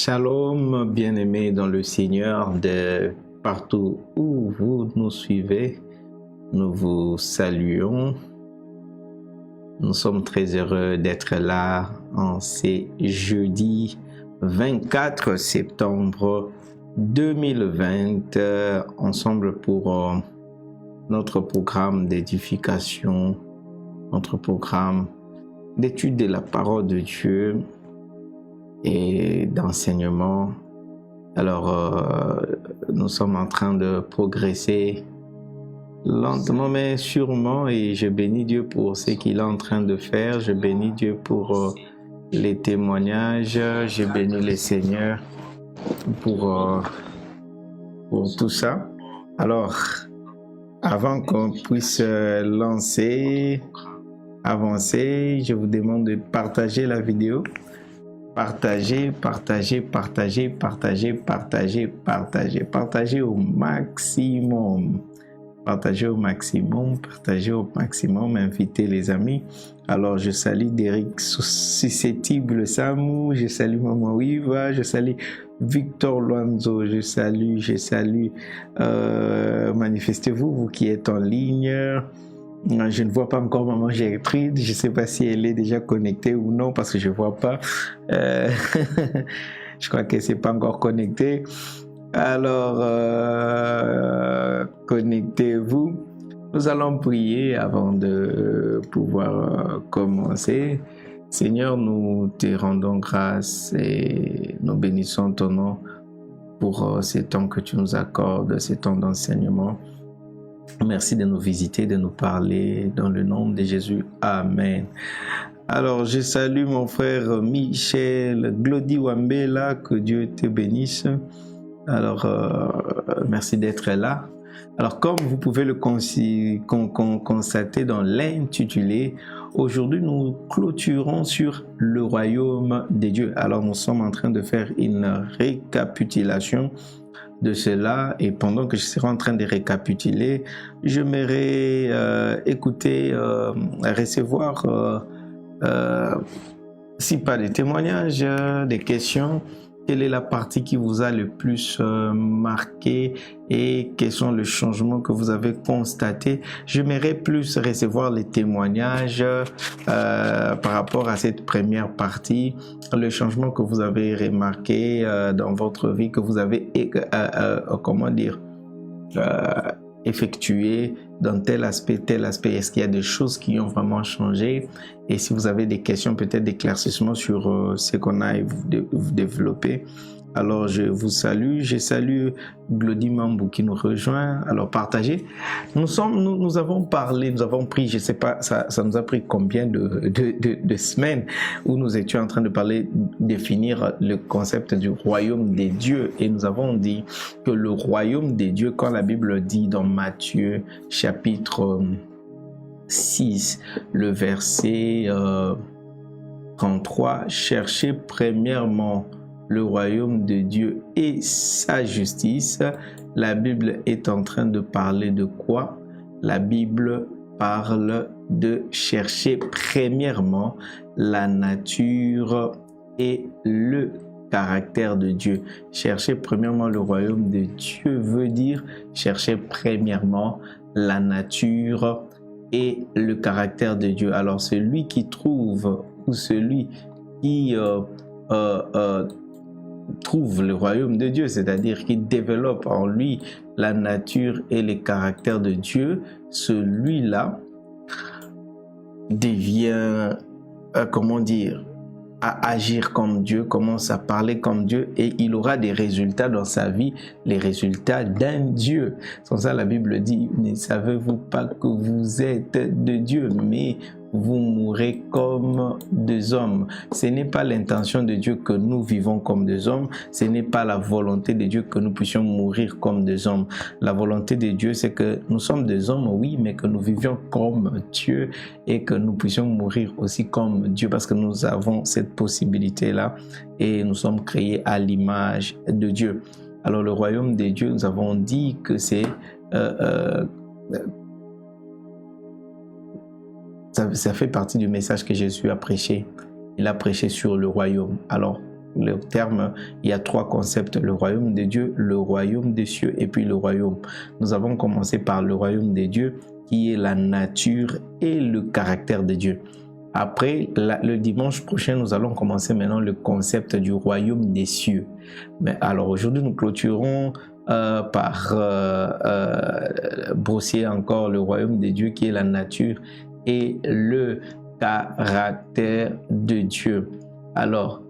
Shalom, bien-aimés dans le Seigneur, de partout où vous nous suivez, nous vous saluons. Nous sommes très heureux d'être là en ce jeudi 24 septembre 2020, ensemble pour notre programme d'édification, notre programme d'étude de la parole de Dieu et d'enseignement. Alors, nous sommes en train de progresser lentement mais sûrement, et je bénis Dieu pour ce qu'il est en train de faire. Je bénis Dieu pour les témoignages. Je bénis le Seigneur pour tout ça. Alors, avant qu'on puisse avancer, je vous demande de partager la vidéo. Partagez au maximum. Partagez au maximum, invitez les amis. Alors, je salue Derek Susceptible Samou, je salue Maman Wiva, je salue Victor Loanzo, je salue, manifestez-vous, vous qui êtes en ligne. Je ne vois pas encore Maman Gertrude, je ne sais pas si elle est déjà connectée ou non parce que je ne vois pas. Je crois que c'est pas encore connecté. Alors, connectez-vous. Nous allons prier avant de pouvoir commencer. Seigneur, nous te rendons grâce et nous bénissons ton nom pour ces temps que tu nous accordes, ces temps d'enseignement. Merci de nous visiter, de nous parler dans le nom de Jésus. Amen. Alors, je salue mon frère Michel Glody Wambela, que Dieu te bénisse. Alors, merci d'être là. Alors, comme vous pouvez le constater dans l'intitulé, aujourd'hui nous clôturons sur le royaume des dieux. Alors, nous sommes en train de faire une récapitulation de cela, et pendant que je serai en train de récapituler, j'aimerais recevoir si pas des témoignages, des questions. Quelle est la partie qui vous a le plus marqué et quels sont les changements que vous avez constatés? J'aimerais plus recevoir les témoignages par rapport à cette première partie, le changement que vous avez remarqué dans votre vie, que vous avez, effectué dans tel aspect. Est-ce qu'il y a des choses qui ont vraiment changé? Et si vous avez des questions, peut-être d'éclaircissement sur ce qu'on a développé. Alors, je vous salue. Je salue Glody Mambou qui nous rejoint. Alors, partagez. Nous avons parlé, nous avons pris, je ne sais pas, ça nous a pris combien de semaines où nous étions en train de parler, définir le concept du royaume des dieux. Et nous avons dit que le royaume des dieux, quand la Bible dit dans Matthieu chapitre 6, le verset 33, cherchez premièrement le royaume de Dieu et sa justice. La Bible est en train de parler de quoi? La Bible parle de chercher premièrement la nature et le caractère de Dieu. Chercher premièrement le royaume de Dieu veut dire chercher premièrement la nature et le caractère de Dieu. Alors celui qui trouve ou celui qui trouve le royaume de Dieu, c'est-à-dire qui développe en lui la nature et les caractères de Dieu, celui-là devient, à agir comme Dieu, commence à parler comme Dieu, et il aura des résultats dans sa vie, les résultats d'un Dieu. Sans ça, la Bible dit, ne savez-vous pas que vous êtes de Dieu, mais vous mourrez comme des hommes. Ce n'est pas l'intention de Dieu que nous vivons comme des hommes. Ce n'est pas la volonté de Dieu que nous puissions mourir comme des hommes. La volonté de Dieu, c'est que nous sommes des hommes, oui, mais que nous vivions comme Dieu et que nous puissions mourir aussi comme Dieu, parce que nous avons cette possibilité-là et nous sommes créés à l'image de Dieu. Alors le royaume des dieux, nous avons dit que c'est ça fait partie du message que Jésus a prêché. Il a prêché sur le royaume. Alors, le terme, il y a trois concepts, le royaume de Dieu, le royaume des cieux et puis le royaume. Nous avons commencé par le royaume de Dieu qui est la nature et le caractère de Dieu. Après, le dimanche prochain, nous allons commencer maintenant le concept du royaume des cieux. Mais alors aujourd'hui, nous clôturons par brosser encore le royaume de Dieu qui est la nature et le caractère de Dieu. Alors,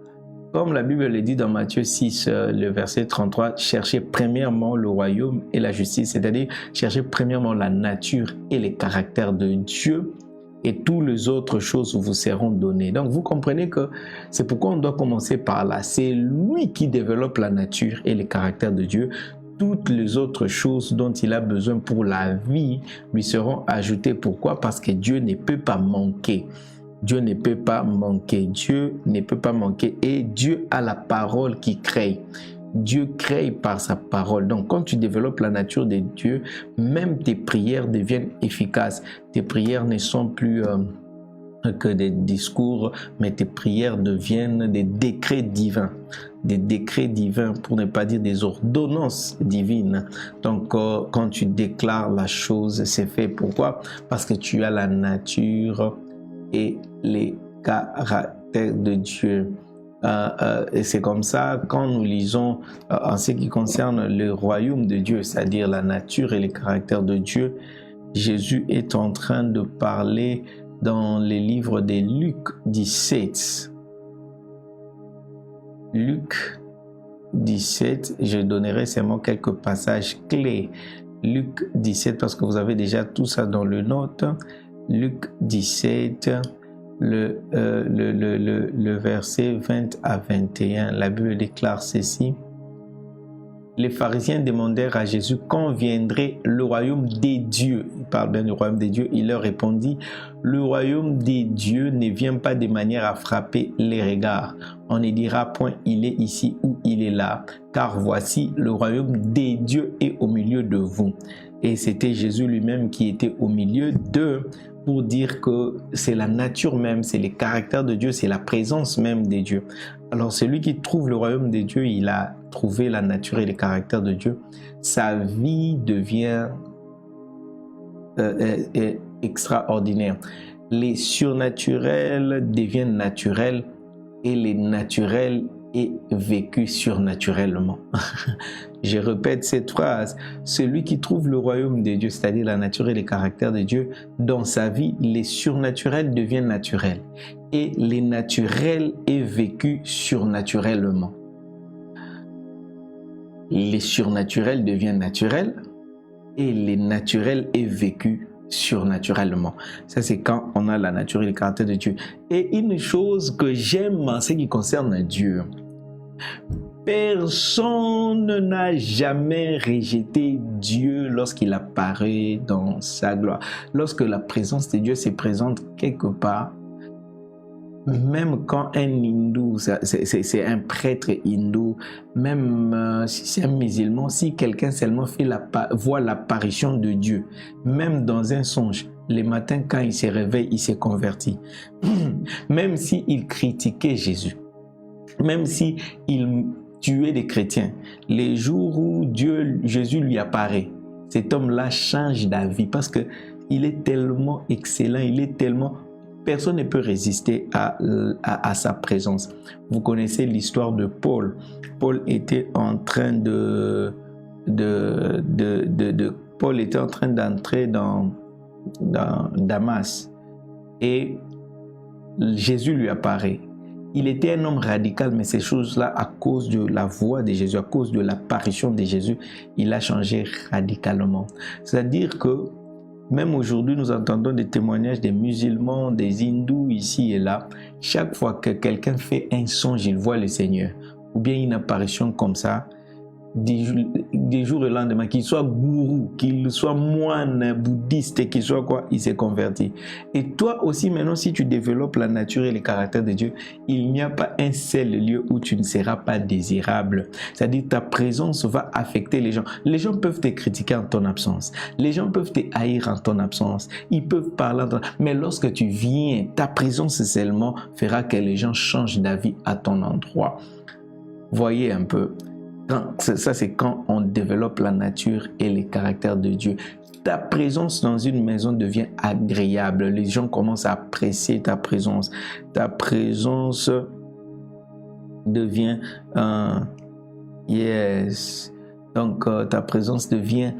comme la Bible le dit dans Matthieu 6, le verset 33, cherchez premièrement le royaume et la justice, c'est-à-dire cherchez premièrement la nature et les caractères de Dieu, et toutes les autres choses vous seront données. Donc vous comprenez que c'est pourquoi on doit commencer par là. C'est lui qui développe la nature et les caractères de Dieu. Toutes les autres choses dont il a besoin pour la vie lui seront ajoutées. Pourquoi? Parce que Dieu ne peut pas manquer. Dieu ne peut pas manquer. Dieu ne peut pas manquer. Et Dieu a la parole qui crée. Dieu crée par sa parole. Donc, quand tu développes la nature de Dieu, même tes prières deviennent efficaces. Tes prières ne sont plus que des discours, mais tes prières deviennent des décrets divins. Des décrets divins, pour ne pas dire des ordonnances divines. Donc, quand tu déclares la chose, c'est fait. Pourquoi? Parce que tu as la nature et les caractères de Dieu. Et c'est comme ça, quand nous lisons en ce qui concerne le royaume de Dieu, c'est-à-dire la nature et les caractères de Dieu, Jésus est en train de parler dans les livres de Luc 17. Luc 17, je donnerai seulement quelques passages clés. Luc 17, parce que vous avez déjà tout ça dans le note. Luc 17, le verset 20 à 21, la Bible déclare ceci. Les pharisiens demandèrent à Jésus quand viendrait le royaume des dieux. Il parle bien du royaume des dieux. Il leur répondit, le royaume des dieux ne vient pas de manière à frapper les regards. On ne dira point il est ici ou il est là, car voici le royaume des dieux est au milieu de vous. Et c'était Jésus lui-même qui était au milieu d'eux, pour dire que c'est la nature même, c'est les caractères de Dieu, c'est la présence même de Dieu. Alors celui qui trouve le royaume de Dieu, il a trouvé la nature et les caractères de Dieu. Sa vie devient extraordinaire. Les surnaturels deviennent naturels et les naturels est vécu surnaturellement. Je répète cette phrase. Celui qui trouve le royaume de Dieu, c'est-à-dire la nature et les caractères de Dieu, dans sa vie, les surnaturels deviennent naturels. Et les naturels est vécu surnaturellement. Les surnaturels deviennent naturels et les naturels est vécu surnaturellement. Ça, c'est quand on a la nature et le caractère de Dieu. Et une chose que j'aime en ce qui concerne Dieu, personne n'a jamais rejeté Dieu lorsqu'il apparaît dans sa gloire. Lorsque la présence de Dieu se présente quelque part, même quand un hindou, c'est un prêtre hindou, même si c'est un musulman, si quelqu'un seulement voit l'apparition de Dieu, même dans un songe, les matins quand il se réveille, il s'est converti. Même s'il critiquait Jésus, même s'il tuait des chrétiens, les jours où Jésus lui apparaît, cet homme-là change d'avis parce qu'il est tellement excellent, il est tellement... Personne ne peut résister à sa présence. Vous connaissez l'histoire de Paul. Paul était en train Paul était en train d'entrer dans Damas et Jésus lui apparaît. Il était un homme radical, mais ces choses-là, à cause de la voix de Jésus, à cause de l'apparition de Jésus, il a changé radicalement. C'est-à-dire que même aujourd'hui, nous entendons des témoignages des musulmans, des hindous ici et là. Chaque fois que quelqu'un fait un songe, il voit le Seigneur, ou bien une apparition comme ça, des jours au lendemain, qu'il soit gourou, qu'il soit moine bouddhiste, qu'il soit quoi, il s'est converti. Et toi aussi maintenant, si tu développes la nature et le caractère de Dieu, il n'y a pas un seul lieu où tu ne seras pas désirable. C'est-à-dire ta présence va affecter les gens. Les gens peuvent te critiquer en ton absence. Les gens peuvent te haïr en ton absence. Ils peuvent parler en ton... Mais lorsque tu viens, ta présence seulement fera que les gens changent d'avis à ton endroit. Voyez un peu. Ça, c'est quand on développe la nature et les caractères de Dieu. Ta présence dans une maison devient agréable. Les gens commencent à apprécier ta présence. Ta présence devient... yes. Donc, ta présence devient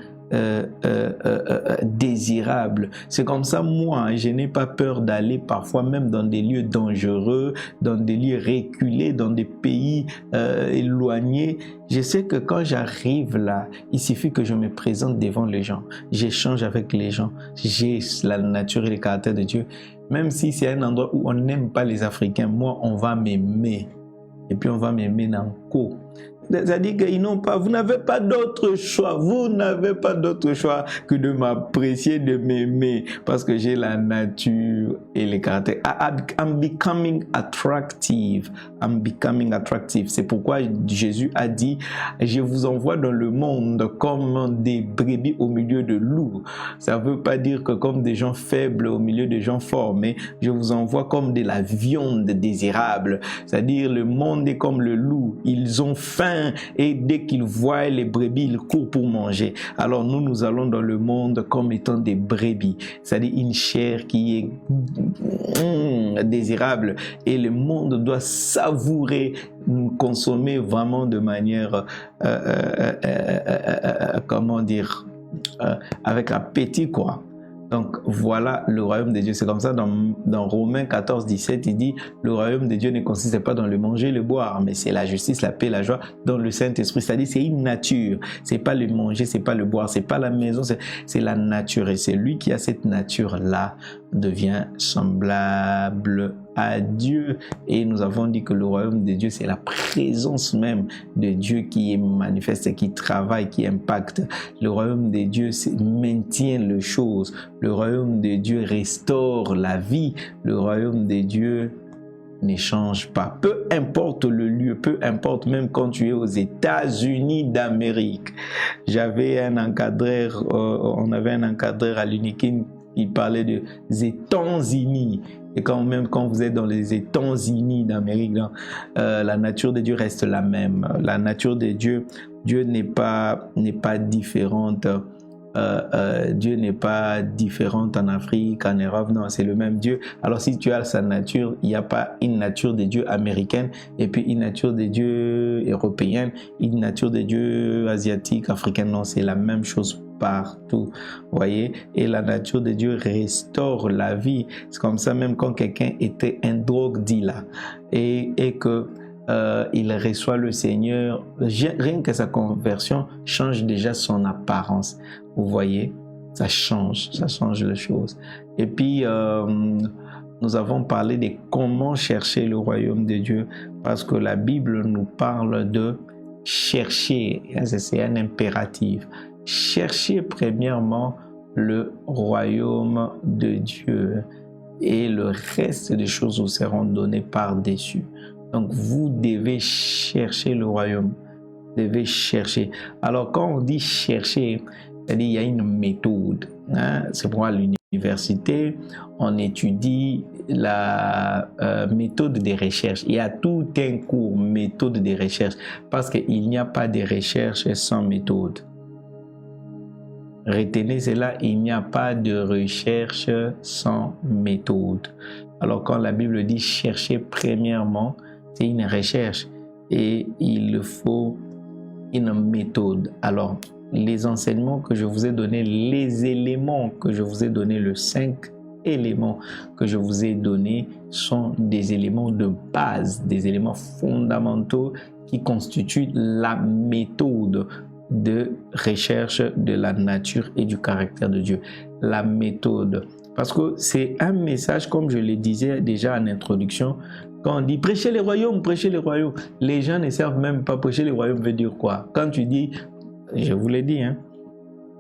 désirable. C'est comme ça, moi, je n'ai pas peur d'aller parfois même dans des lieux dangereux, dans des lieux reculés, dans des pays éloignés. Je sais que quand j'arrive là, il suffit que je me présente devant les gens. J'échange avec les gens. J'ai la nature et le caractère de Dieu. Même si c'est un endroit où on n'aime pas les Africains, moi, on va m'aimer. Et puis on va m'aimer dans le c'est-à-dire qu'ils n'ont pas, vous n'avez pas d'autre choix, vous n'avez pas d'autre choix que de m'apprécier, de m'aimer, parce que j'ai la nature et les caractères. I'm becoming attractive. I'm becoming attractive. C'est pourquoi Jésus a dit, je vous envoie dans le monde comme des brebis au milieu de loups. Ça ne veut pas dire que comme des gens faibles au milieu de gens forts, mais je vous envoie comme de la viande désirable. C'est-à-dire le monde est comme le loup. Ils ont faim et dès qu'ils voient les brebis, ils courent pour manger. Alors nous allons dans le monde comme étant des brebis, c'est-à-dire une chair qui est désirable et le monde doit savourer, consommer vraiment de manière, comment dire, avec appétit quoi. Donc voilà le royaume de Dieu. C'est comme ça dans Romains 14, 17, il dit le royaume de Dieu ne consiste pas dans le manger et le boire, mais c'est la justice, la paix, la joie dans le Saint-Esprit. C'est-à-dire c'est une nature. C'est pas le manger, c'est pas le boire, c'est pas la maison, c'est la nature. Et c'est lui qui a cette nature-là devient semblable à Dieu. Et nous avons dit que le royaume de Dieu, c'est la présence même de Dieu qui est manifeste, qui travaille, qui impacte. Le royaume de Dieu maintient les choses. Le royaume de Dieu restaure la vie. Le royaume de Dieu ne change pas. Peu importe le lieu, peu importe même quand tu es aux États-Unis d'Amérique. J'avais un encadreur, on avait un encadreur à l'Unikin, il parlait des États-Unis. Et quand vous êtes dans les États-Unis d'Amérique, la nature de Dieu reste la même. La nature de Dieu, Dieu n'est pas différente. Dieu n'est pas différente en Afrique, en Europe, non, c'est le même Dieu. Alors si tu as sa nature, il n'y a pas une nature de Dieu américaine et puis une nature de Dieu européenne, une nature de Dieu asiatique, africaine, non, c'est la même chose partout, voyez. Et la nature de Dieu restaure la vie. C'est comme ça même quand quelqu'un était un drogue dealer et que il reçoit le Seigneur, rien que sa conversion change déjà son apparence. Vous voyez, ça change les choses. Et puis, nous avons parlé de comment chercher le royaume de Dieu, parce que la Bible nous parle de chercher, c'est un impératif. Cherchez premièrement le royaume de Dieu et le reste des choses vous seront données par-dessus. Donc, vous devez chercher le royaume. Vous devez chercher. Alors, quand on dit chercher, c'est-à-dire il y a une méthode. Hein? C'est pourquoi à l'université, on étudie la méthode de recherche. Il y a tout un cours méthode de recherche parce qu'il n'y a pas de recherche sans méthode. Retenez cela, il n'y a pas de recherche sans méthode. Alors, quand la Bible dit chercher premièrement, c'est une recherche et il faut une méthode. Alors, les enseignements que je vous ai donnés, les éléments que je vous ai donnés, les 5 éléments que je vous ai donnés sont des éléments de base, des éléments fondamentaux qui constituent la méthode de recherche de la nature et du caractère de Dieu. La méthode. Parce que c'est un message, comme je le disais déjà en introduction, quand on dit prêcher les royaumes, les gens ne savent même pas prêcher les royaumes veut dire quoi. Quand tu dis, je vous l'ai dit, hein,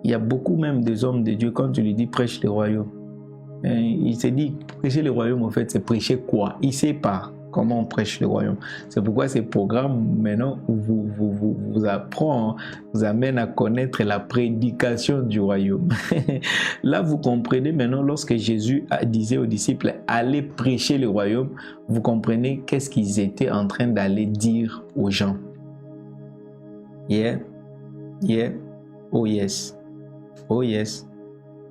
il y a beaucoup même des hommes de Dieu, quand tu lui dis prêche les royaumes, il se dit prêcher les royaumes, en fait, c'est prêcher quoi? Il ne sait pas comment on prêche le royaume. C'est pourquoi ces programmes maintenant vous apprend, vous amène à connaître la prédication du royaume. Là, vous comprenez maintenant lorsque Jésus disait aux disciples allez prêcher le royaume, vous comprenez qu'est-ce qu'ils étaient en train d'aller dire aux gens. Yeah, yeah, oh yes, oh yes.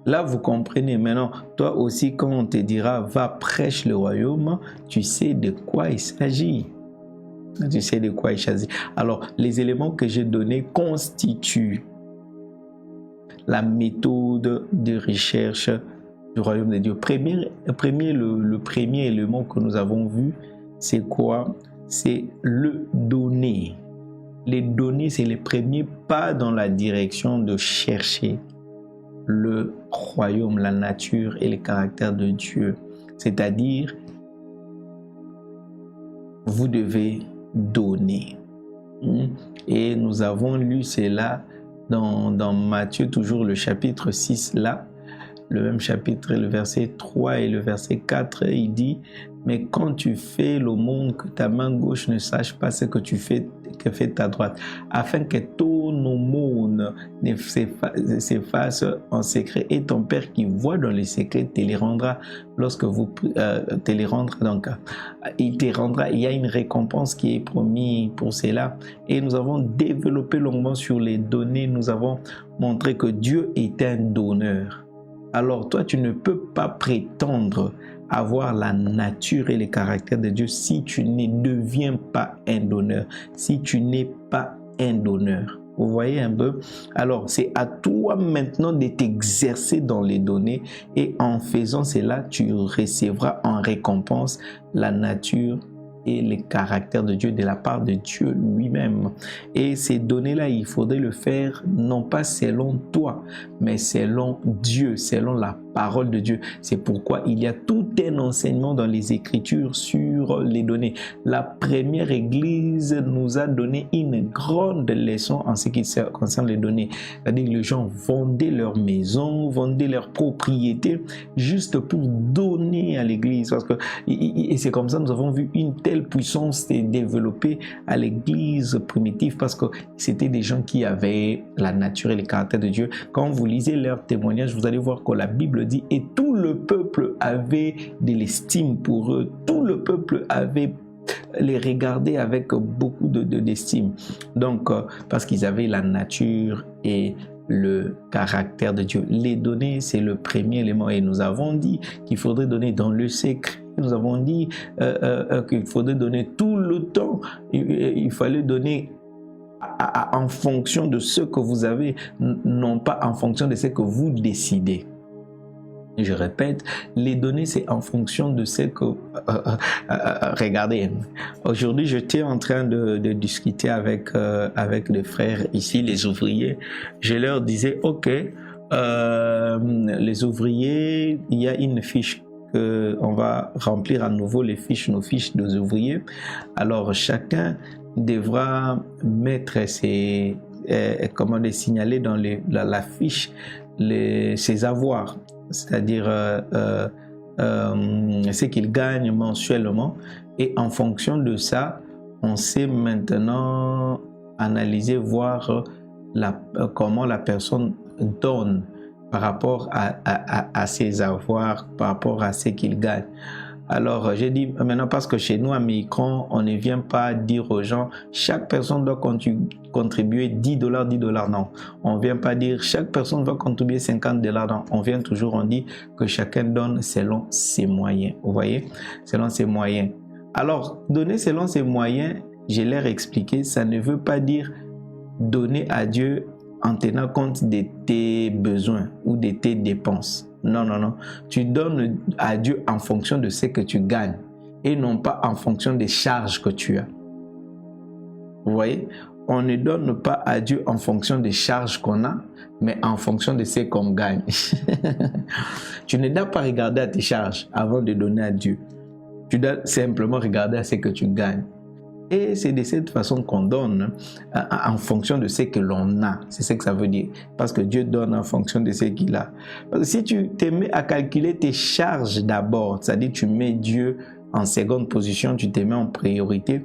Là, vous comprenez maintenant, toi aussi, quand on te dira, va prêcher le royaume, tu sais de quoi il s'agit. Tu sais de quoi il s'agit. Alors, les éléments que j'ai donnés constituent la méthode de recherche du royaume de Dieu. Le premier élément que nous avons vu, c'est quoi? C'est le donner. Les données, c'est les premiers pas dans la direction de chercher le royaume, la nature et le caractère de Dieu. C'est-à-dire, vous devez donner. Et nous avons lu cela dans Matthieu, toujours le chapitre 6 là, le même chapitre, le verset 3 et le verset 4, il dit, mais quand tu fais l'aumône, que ta main gauche ne sache pas ce que tu fais, que fait ta droite, afin que ton aumône ne s'efface en secret, et ton Père qui voit dans les secrets te les rendra lorsque vous te les rendra. Donc, il te rendra, il y a une récompense qui est promise pour cela. Et nous avons développé longuement sur les données, nous avons montré que Dieu est un donneur. Alors toi, tu ne peux pas prétendre avoir la nature et les caractères de Dieu si tu ne deviens pas un donneur, si tu n'es pas un donneur. Vous voyez un peu? Alors, c'est à toi maintenant de t'exercer dans les données et en faisant cela, tu recevras en récompense la nature et les caractères de Dieu de la part de Dieu lui-même. Et ces données-là, il faudrait le faire non pas selon toi, mais selon Dieu, selon la parole de Dieu. C'est pourquoi il y a tout un enseignement dans les Écritures sur les données. La première Église nous a donné une grande leçon en ce qui concerne les données. C'est-à-dire que les gens vendaient leurs maisons, vendaient leurs propriétés juste pour donner à l'Église. Et c'est comme ça que nous avons vu une telle puissance se développer à l'Église primitive parce que c'était des gens qui avaient la nature et le caractère de Dieu. Quand vous lisez leurs témoignages, vous allez voir que la Bible dit et tout le peuple avait de l'estime pour eux, tout le peuple avait les regarder avec beaucoup d'estime. Donc, parce qu'ils avaient la nature et le caractère de Dieu. Les données, c'est le premier élément. Et nous avons dit qu'il faudrait donner dans le secret. Nous avons dit qu'il faudrait donner tout le temps. Il fallait donner en fonction de ce que vous avez, non pas en fonction de ce que vous décidez. Je répète, les données, c'est en fonction de ce que... regardez, aujourd'hui, j'étais en train de discuter avec les frères ici, les ouvriers. Je leur disais, OK, les ouvriers, il y a une fiche qu'on va remplir à nouveau, nos fiches des ouvriers. Alors, chacun devra mettre ses... signaler dans la fiche ses avoirs. C'est-à-dire ce qu'il gagne mensuellement. Et en fonction de ça, on sait maintenant analyser, voir comment la personne donne par rapport à ses avoirs, par rapport à ce qu'il gagne. Alors, j'ai dit maintenant, parce que chez nous, à Micron, on ne vient pas dire aux gens, chaque personne doit contribuer $10, $10, non. On ne vient pas dire, chaque personne doit contribuer $50, non. On vient toujours, on dit que chacun donne selon ses moyens. Vous voyez? Selon ses moyens. Alors, donner selon ses moyens, je leur ai expliqué, ça ne veut pas dire donner à Dieu en tenant compte de tes besoins ou de tes dépenses. Non, non, non. Tu donnes à Dieu en fonction de ce que tu gagnes et non pas en fonction des charges que tu as. Vous voyez? on ne donne pas à Dieu en fonction des charges qu'on a, mais en fonction de ce qu'on gagne. Tu ne dois pas regarder à tes charges avant de donner à Dieu. Tu dois simplement regarder à ce que tu gagnes. Et c'est de cette façon qu'on donne en fonction de ce que l'on a. C'est ce que ça veut dire. Parce que Dieu donne en fonction de ce qu'il a. Parce que si tu te mets à calculer tes charges d'abord, c'est-à-dire tu mets Dieu en seconde position, tu te mets en priorité,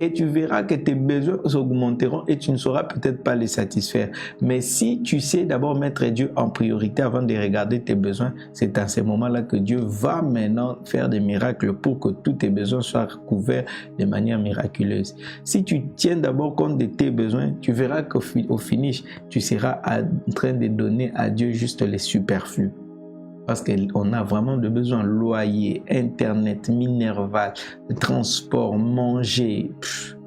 et tu verras que tes besoins augmenteront et tu ne sauras peut-être pas les satisfaire. Mais si tu sais d'abord mettre Dieu en priorité avant de regarder tes besoins, c'est à ce moment-là que Dieu va maintenant faire des miracles pour que tous tes besoins soient couverts de manière miraculeuse. Si tu tiens d'abord compte de tes besoins, tu verras qu'au finish, tu seras en train de donner à Dieu juste les superflus. Parce qu'on a vraiment de besoins, loyer, internet, minerval, transport, manger,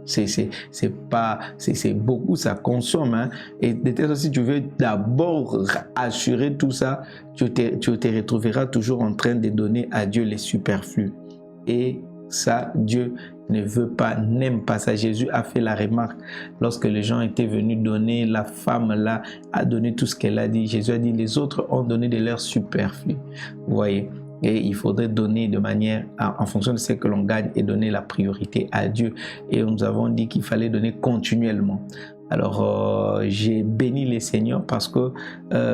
c'est beaucoup, ça consomme. Hein? Et peut-être si tu veux d'abord assurer tout ça, tu te retrouveras toujours en train de donner à Dieu les superflus. Et ça, Dieu ne veut pas, n'aime pas ça. Jésus a fait la remarque lorsque les gens étaient venus donner, la femme là a donné tout ce qu'elle a dit. Jésus a dit, les autres ont donné de leur superflu. Vous voyez? Et il faudrait donner de manière, en fonction de ce que l'on gagne, et donner la priorité à Dieu. Et nous avons dit qu'il fallait donner continuellement. Alors, j'ai béni les Seigneurs parce que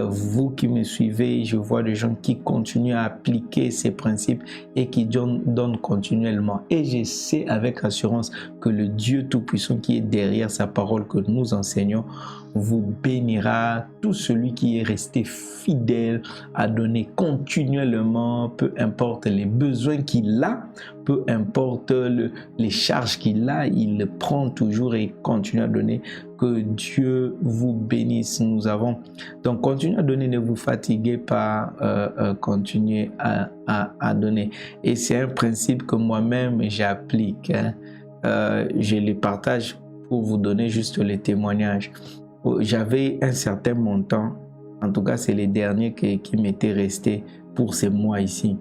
vous qui me suivez, je vois des gens qui continuent à appliquer ces principes et qui donnent continuellement. Et je sais avec assurance que le Dieu Tout-Puissant qui est derrière sa parole que nous enseignons vous bénira. Tout celui qui est resté fidèle à donner continuellement, peu importe les besoins qu'il a, peu importe les charges qu'il a, il le prend toujours et continue à donner. Que Dieu vous bénisse. Nous avons donc continuez à donner, ne vous fatiguez pas, continuez à donner. Et c'est un principe que moi-même j'applique. Hein. Je les partage pour vous donner juste les témoignages. J'avais un certain montant, en tout cas c'est les derniers qui m'étaient restés pour ces mois ici.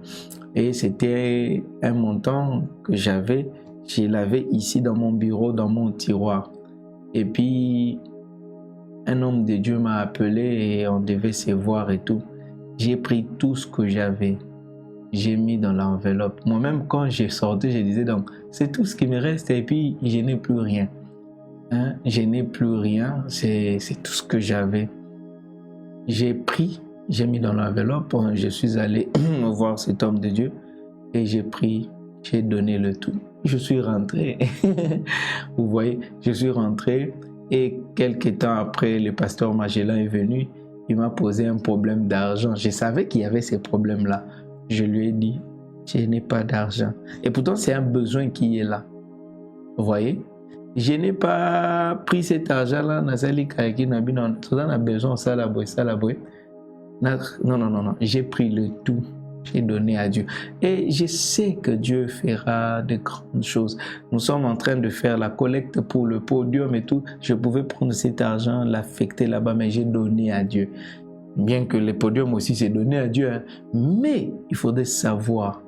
Et c'était un montant que j'avais, je l'avais ici dans mon bureau, dans mon tiroir. Et puis, un homme de Dieu m'a appelé et on devait se voir et tout. J'ai pris tout ce que j'avais. J'ai mis dans l'enveloppe. Moi-même, quand j'ai sorti, je disais donc, c'est tout ce qui me reste et puis je n'ai plus rien. Hein? Je n'ai plus rien, c'est tout ce que j'avais. J'ai pris, j'ai mis dans l'enveloppe, je suis allé voir cet homme de Dieu et j'ai pris, j'ai donné le tout. Je suis rentré, vous voyez, je suis rentré et quelques temps après, le pasteur Magellan est venu, il m'a posé un problème d'argent. Je savais qu'il y avait ces problèmes-là. Je lui ai dit, je n'ai pas d'argent. Et pourtant, c'est un besoin qui est là. Vous voyez, je n'ai pas pris cet argent-là, on a besoin de ça, non, j'ai pris le tout. J'ai donné à Dieu. Et je sais que Dieu fera de grandes choses. Nous sommes en train de faire la collecte pour le podium et tout. Je pouvais prendre cet argent, l'affecter là-bas, mais j'ai donné à Dieu. Bien que le podium aussi, c'est donné à Dieu. Hein. Mais il faudrait savoir.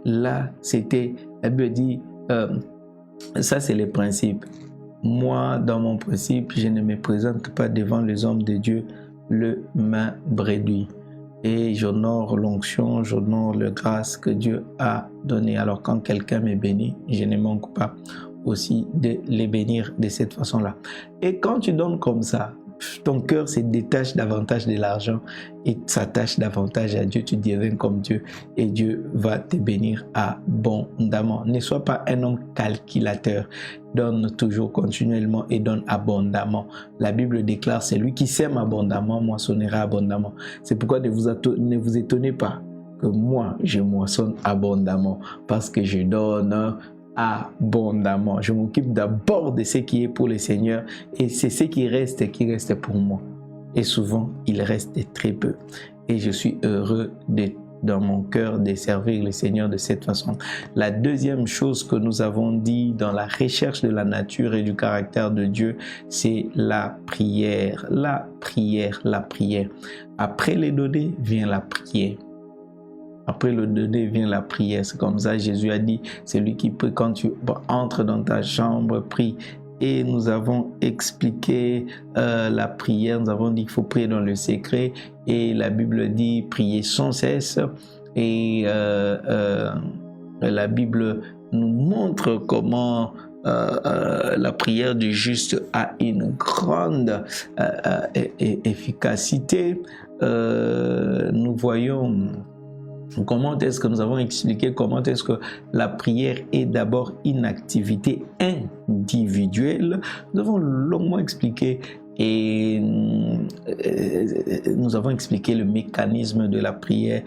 Là, c'était, la Bible dit, ça c'est les principes. Moi, dans mon principe, je ne me présente pas devant les hommes de Dieu le main bredouille. Et j'honore l'onction, j'honore la grâce que Dieu a donnée. Alors quand quelqu'un me bénit, je ne manque pas aussi de les bénir de cette façon-là. Et quand tu donnes comme ça, ton cœur se détache davantage de l'argent et s'attache davantage à Dieu, tu deviens comme Dieu et Dieu va te bénir abondamment. Ne sois pas un homme calculateur, donne toujours continuellement et donne abondamment. La Bible déclare, c'est lui qui sème abondamment, moissonnera abondamment. C'est pourquoi ne vous étonnez pas que moi, je moissonne abondamment parce que je donne abondamment. Je m'occupe d'abord de ce qui est pour le Seigneur et c'est ce qui reste pour moi. Et souvent, il reste très peu. Et je suis heureux dans mon cœur de servir le Seigneur de cette façon. La deuxième chose que nous avons dit dans la recherche de la nature et du caractère de Dieu, c'est la prière. La prière, la prière. Après les données vient la prière. Après le donner vient la prière. C'est comme ça Jésus a dit, c'est lui qui prie quand tu entres dans ta chambre, prie et nous avons expliqué la prière. Nous avons dit qu'il faut prier dans le secret et la Bible dit prier sans cesse. Et la Bible nous montre comment la prière du juste a une grande efficacité. Nous voyons comment est-ce que nous avons expliqué comment est-ce que la prière est d'abord une activité individuelle. Nous avons longuement expliqué et nous avons expliqué le mécanisme de la prière.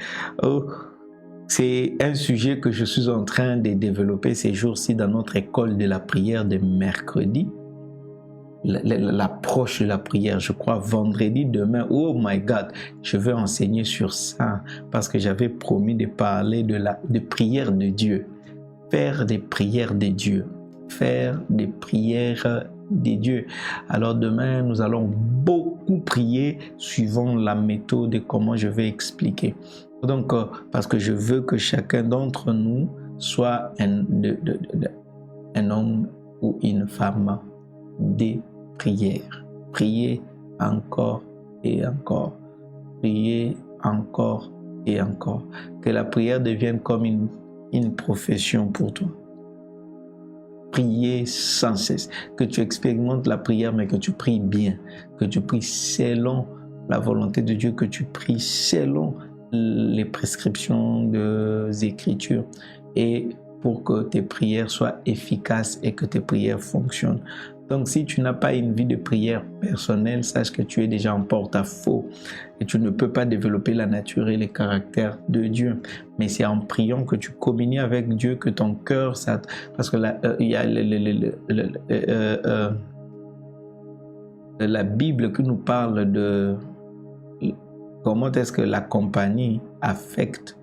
C'est un sujet que je suis en train de développer ces jours-ci dans notre école de la prière de mercredi. L'approche de la prière, je crois vendredi, demain, oh my God, je vais enseigner sur ça parce que j'avais promis de parler de prière de Dieu. Faire des prières de Dieu. Faire des prières de Dieu. Alors demain, nous allons beaucoup prier suivant la méthode de comment je vais expliquer. Donc, parce que je veux que chacun d'entre nous soit un homme ou une femme des prières. Prier encore et encore. Prier encore et encore. Que la prière devienne comme une profession pour toi. Prier sans cesse. Que tu expérimentes la prière, mais que tu pries bien. Que tu pries selon la volonté de Dieu. Que tu pries selon les prescriptions des Écritures. Et pour que tes prières soient efficaces et que tes prières fonctionnent. Donc, si tu n'as pas une vie de prière personnelle, sache que tu es déjà en porte-à-faux et tu ne peux pas développer la nature et les caractères de Dieu. Mais c'est en priant que tu communies avec Dieu que ton cœur, parce que il y a la Bible qui nous parle de comment est-ce que la compagnie affecte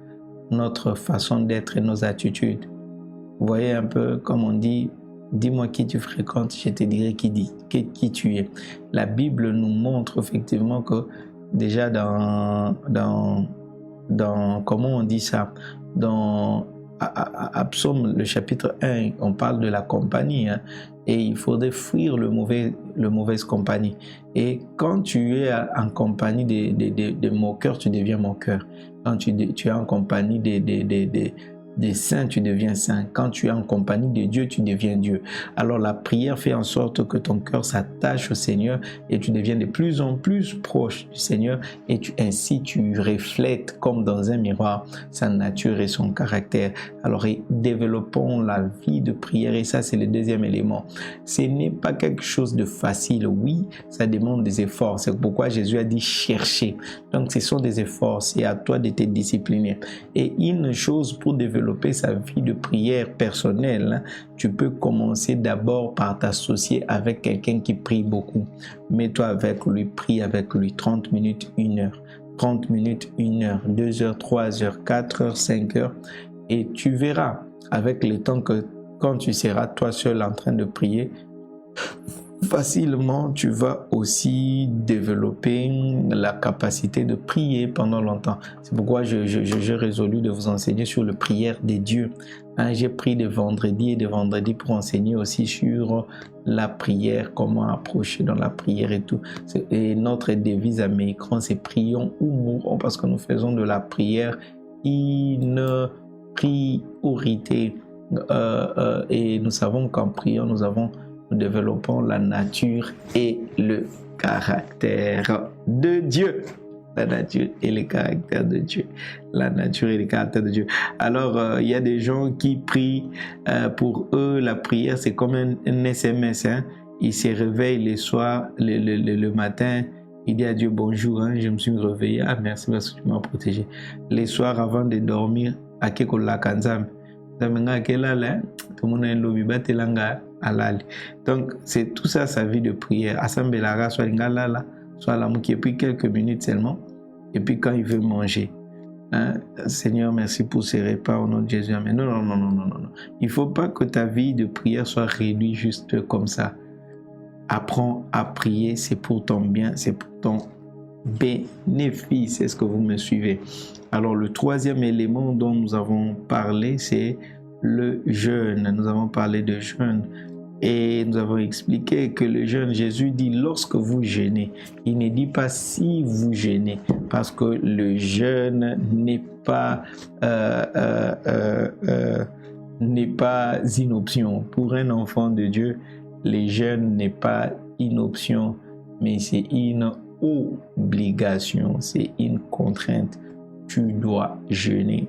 notre façon d'être et nos attitudes. Vous voyez un peu comme on dit, dis-moi qui tu fréquentes, je te dirai qui tu es. La Bible nous montre effectivement que déjà dans comment on dit ça, dans Psaume le chapitre 1, on parle de la compagnie, hein, et il faudrait fuir le mauvaise compagnie. Et quand tu es en compagnie des moqueurs, tu deviens moqueur. Quand tu es en compagnie des saints, tu deviens saint. Quand tu es en compagnie de Dieu, tu deviens Dieu. Alors la prière fait en sorte que ton cœur s'attache au Seigneur et tu deviens de plus en plus proche du Seigneur et ainsi tu reflètes comme dans un miroir sa nature et son caractère. Alors développons la vie de prière et ça c'est le deuxième élément. Ce n'est pas quelque chose de facile, oui, ça demande des efforts. C'est pourquoi Jésus a dit chercher. Donc ce sont des efforts, c'est à toi de te discipliner. Et une chose pour développer sa vie de prière personnelle, tu peux commencer d'abord par t'associer avec quelqu'un qui prie beaucoup. Mets-toi avec lui, prie avec lui 30 minutes, 1 heure. 30 minutes, 1 heure, 2 heures, 3 heures, 4 heures, 5 heures. Et tu verras avec le temps que quand tu seras toi seul en train de prier, facilement, tu vas aussi développer la capacité de prier pendant longtemps. C'est pourquoi j'ai résolu de vous enseigner sur la prière des dieux. Hein, j'ai pris des vendredis et des vendredis pour enseigner aussi sur la prière, comment approcher dans la prière et tout. Et notre devise à mes écrans, c'est prions ou mourons parce que nous faisons de la prière une priorité. Et nous savons qu'en priant, nous développons la nature et le caractère de Dieu. La nature et le caractère de Dieu. La nature et le caractère de Dieu. Alors, il y a des gens qui prient, pour eux, la prière, c'est comme un SMS. Hein? Ils se réveillent le soir, le matin, il dit à Dieu bonjour, hein? Je me suis réveillé. Ah, merci parce que tu m'as protégé. Les soirs avant de dormir, à Kekola Kanzam. Donc, c'est tout ça, sa vie de prière. Assembelara, soit l'ingala, soit la mouki, et puis quelques minutes seulement. Et puis quand il veut manger, hein, Seigneur, merci pour ces repas au nom de Jésus. Amen. Non. Il ne faut pas que ta vie de prière soit réduite juste comme ça. Apprends à prier, c'est pour ton bien, c'est pour ton bénéfice. Est-ce que vous me suivez? Alors, le troisième élément dont nous avons parlé, c'est le jeûne. Nous avons parlé de jeûne. Et nous avons expliqué que le jeûne, Jésus dit lorsque vous jeûnez. Il ne dit pas si vous jeûnez, parce que le jeûne n'est pas une option. Pour un enfant de Dieu, le jeûne n'est pas une option, mais c'est une obligation, c'est une contrainte. Tu dois jeûner.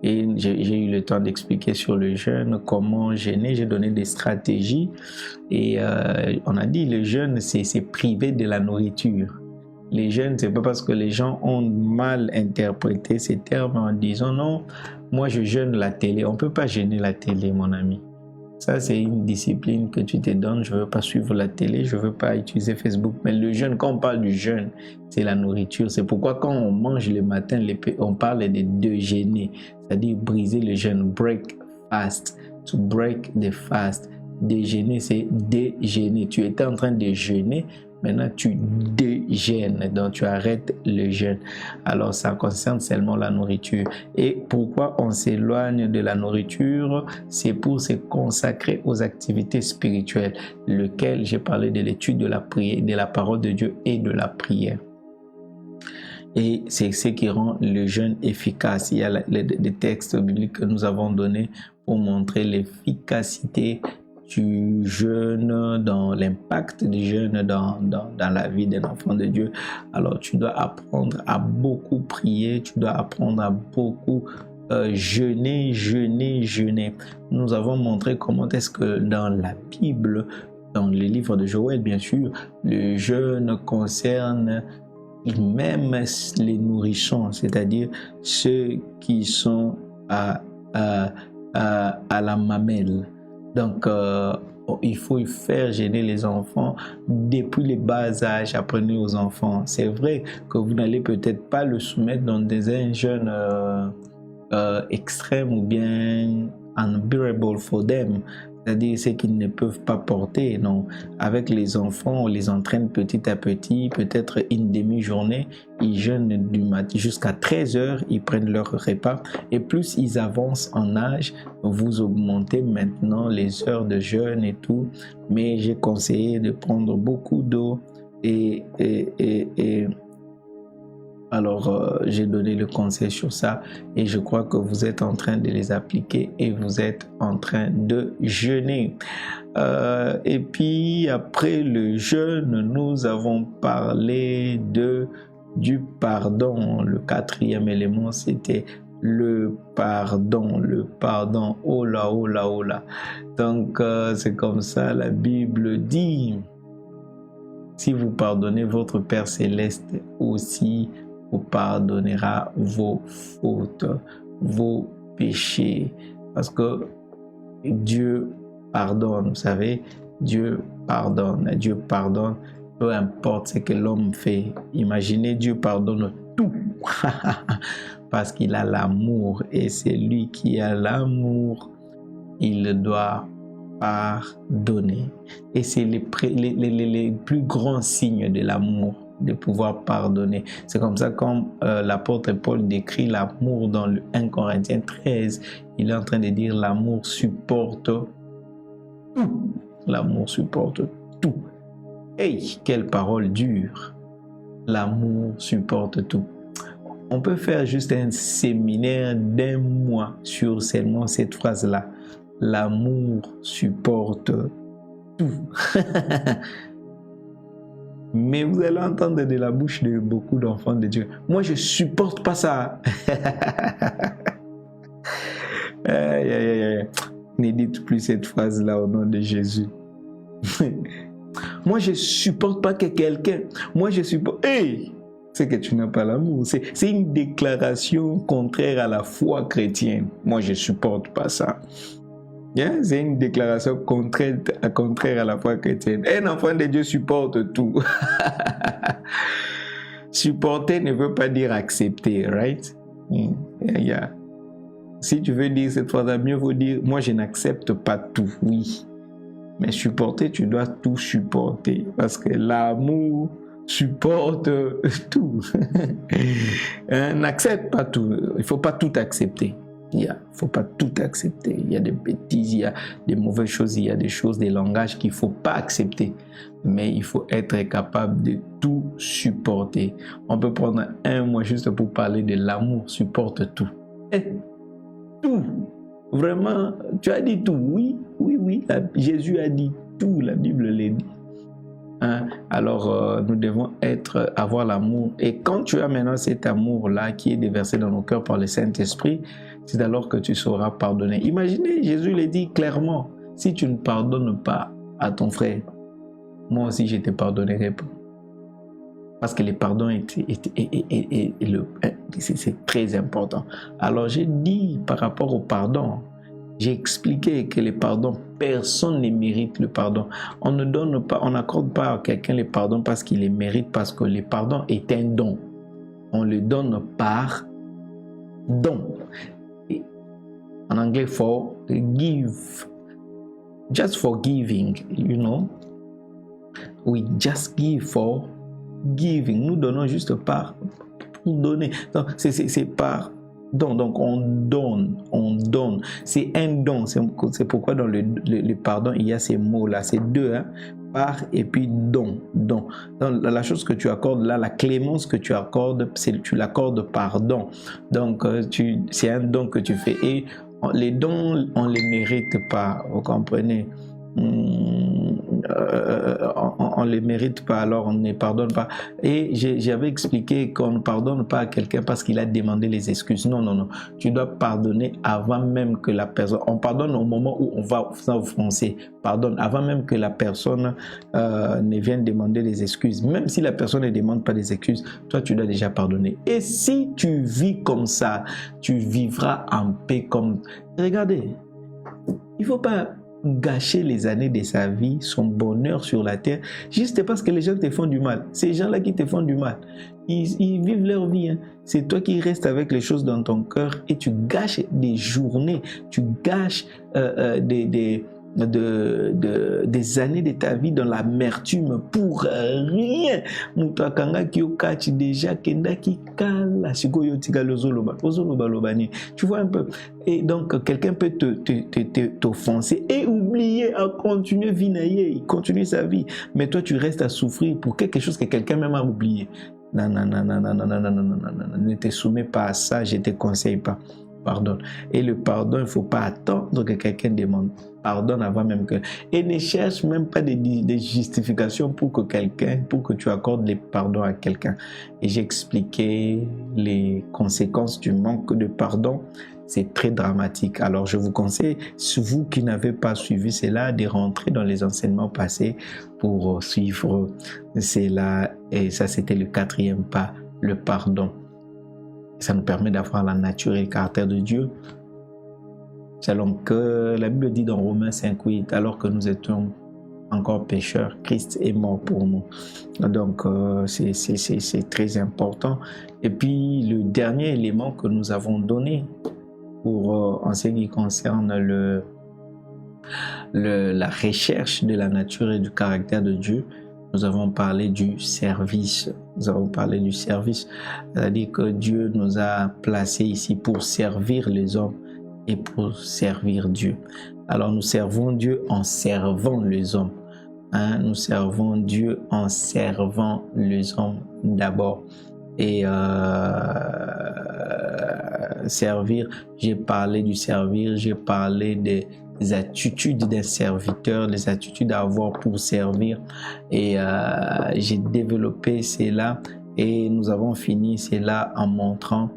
Et j'ai eu le temps d'expliquer sur le jeûne, comment jeûner. J'ai donné des stratégies et on a dit le jeûne, c'est priver de la nourriture. Les jeûnes, c'est pas parce que les gens ont mal interprété ces termes en disant non, moi je jeûne la télé. On peut pas jeûner la télé, mon ami. Ça, c'est une discipline que tu te donnes. Je veux pas suivre la télé, je veux pas utiliser Facebook. Mais le jeûne, quand on parle du jeûne, c'est la nourriture. C'est pourquoi quand on mange le matin, on parle de jeûner, c'est-à-dire briser le jeûne, break fast, to break the fast. Déjeuner, c'est déjeuner. Tu étais en train de jeûner, maintenant tu déjeûnes, donc tu arrêtes le jeûne. Alors ça concerne seulement la nourriture. Et pourquoi on s'éloigne de la nourriture? C'est pour se consacrer aux activités spirituelles, lequel j'ai parlé de l'étude de la prière, de la parole de Dieu et de la prière. Et c'est ce qui rend le jeûne efficace. Il y a des textes bibliques que nous avons donnés pour montrer l'efficacité du jeûne, dans l'impact du jeûne dans la vie d'un enfant de Dieu. Alors tu dois apprendre à beaucoup prier, tu dois apprendre à beaucoup jeûner. Nous avons montré comment est-ce que dans la Bible, dans les livres de Joël bien sûr, le jeûne concerne même les nourrissons, c'est-à-dire ceux qui sont à la mamelle. Donc, il faut faire jeûner les enfants depuis les bas âges. Apprenez aux enfants. C'est vrai que vous n'allez peut-être pas le soumettre dans un jeûne extrême ou bien unbearable for them, c'est-à-dire ceux qu'ils ne peuvent pas porter. Non, avec les enfants, on les entraîne petit à petit, peut-être une demi-journée, ils jeûnent du matin jusqu'à 13 heures, ils prennent leur repas, et plus ils avancent en âge, vous augmentez maintenant les heures de jeûne et tout, mais j'ai conseillé de prendre beaucoup d'eau alors, j'ai donné le conseil sur ça et je crois que vous êtes en train de les appliquer et vous êtes en train de jeûner. Et puis, après le jeûne, nous avons parlé du pardon. Le quatrième élément, c'était le pardon. Le pardon. Oh là, oh là, oh là. Donc, c'est comme ça, la Bible dit, si vous pardonnez, votre Père Céleste aussi vous pardonnera vos fautes, vos péchés. Parce que Dieu pardonne, vous savez, Dieu pardonne, peu importe ce que l'homme fait. Imaginez, Dieu pardonne tout, parce qu'il a l'amour, et c'est lui qui a l'amour, il doit pardonner. Et c'est les plus grands signes de l'amour, de pouvoir pardonner. C'est comme ça comme l'apôtre Paul décrit l'amour dans le 1 Corinthiens 13. Il est en train de dire l'amour supporte tout. L'amour supporte tout. Hey, quelle parole dure. L'amour supporte tout. On peut faire juste un séminaire d'1 mois sur seulement cette phrase-là. L'amour supporte tout. Mais vous allez entendre de la bouche de beaucoup d'enfants de Dieu. Moi, je supporte pas ça. Ne dites plus cette phrase-là au nom de Jésus. Moi, je supporte pas que quelqu'un. Moi, je supporte. Hey! C'est que tu n'as pas l'amour. C'est une déclaration contraire à la foi chrétienne. Moi, je supporte pas ça. Yeah, c'est une déclaration contraire à la foi chrétienne. Un enfant de Dieu supporte tout. Supporter ne veut pas dire accepter, right? Yeah. Si tu veux dire cette phrase, mieux vaut dire, moi je n'accepte pas tout, oui. Mais supporter, tu dois tout supporter. Parce que l'amour supporte tout. N'accepte pas tout. Il ne faut pas tout accepter. faut pas tout accepter. Il y a des bêtises, il y a des mauvaises choses, il y a des choses, des langages qu'il faut pas accepter. Mais il faut être capable de tout supporter. On peut prendre un mois juste pour parler de l'amour, supporte tout. Tout. Vraiment, tu as dit tout. Oui. Jésus a dit tout, la Bible l'a dit. Hein? Alors, nous devons avoir l'amour. Et quand tu as maintenant cet amour-là qui est déversé dans nos cœurs par le Saint-Esprit, c'est alors que tu sauras pardonner. Imaginez, Jésus le dit clairement, si tu ne pardonnes pas à ton frère, moi aussi je ne te pardonnerai pas. Parce que le pardon c'est très important. Alors j'ai dit par rapport au pardon, j'ai expliqué que le pardon, personne ne mérite le pardon. On ne donne pas, on n'accorde pas à quelqu'un le pardon parce qu'il le mérite, parce que le pardon est un don. On le donne par don. Et en anglais, for give. Just for giving, you know. We just give for giving. Nous donnons juste pour donner. Donc, c'est par don. Donc, on donne. C'est un don. C'est pourquoi dans le pardon, il y a ces mots-là. C'est deux, hein? Par et puis don. Donc, la chose que tu accordes là, la clémence que tu accordes, tu l'accordes par don. Donc, c'est un don que tu fais. Et les dons, on ne les mérite pas. Vous comprenez? On ne les mérite pas, alors on ne pardonne pas. Et j'avais expliqué qu'on ne pardonne pas à quelqu'un parce qu'il a demandé les excuses. Non. Tu dois pardonner avant même que la personne... On pardonne au moment où on va s'offenser. Pardonne avant même que la personne ne vienne demander les excuses. Même si la personne ne demande pas des excuses, toi tu dois déjà pardonner. Et si tu vis comme ça, tu vivras en paix comme... Regardez, il ne faut pas gâcher les années de sa vie, son bonheur sur la terre, juste parce que les gens te font du mal. Ces gens-là qui te font du mal, ils vivent leur vie. Hein. C'est toi qui restes avec les choses dans ton cœur et tu gâches des journées, tu gâches des années de ta vie dans l'amertume pour rien. Tu vois un peu. Et donc quelqu'un peut t'offenser et oublier à continuer il continue sa vie, mais toi tu restes à souffrir pour quelque chose que quelqu'un même a oublié. Non, ne te soumets pas à ça, je ne te conseille pas. Pardonne. Et le pardon, il ne faut pas attendre que quelqu'un demande. Pardonne avant même que... Et ne cherche même pas des justifications pour que tu accordes les pardons à quelqu'un. Et j'ai expliqué les conséquences du manque de pardon. C'est très dramatique. Alors je vous conseille, vous qui n'avez pas suivi cela, de rentrer dans les enseignements passés pour suivre cela. Et ça, c'était le 4e pas, le pardon. Ça nous permet d'avoir la nature et le caractère de Dieu. Selon que la Bible dit dans Romains 5:8, alors que nous étions encore pécheurs, Christ est mort pour nous. Donc c'est très important. Et puis le dernier élément que nous avons donné en ce qui concerne la recherche de la nature et du caractère de Dieu, nous avons parlé du service. C'est-à-dire que Dieu nous a placés ici pour servir les hommes et pour servir Dieu. Alors nous servons Dieu en servant les hommes. Hein? Nous servons Dieu en servant les hommes d'abord. Et servir, j'ai parlé du servir, j'ai parlé des attitudes d'un serviteur, les attitudes à avoir pour servir, et j'ai développé cela et nous avons fini cela en montrant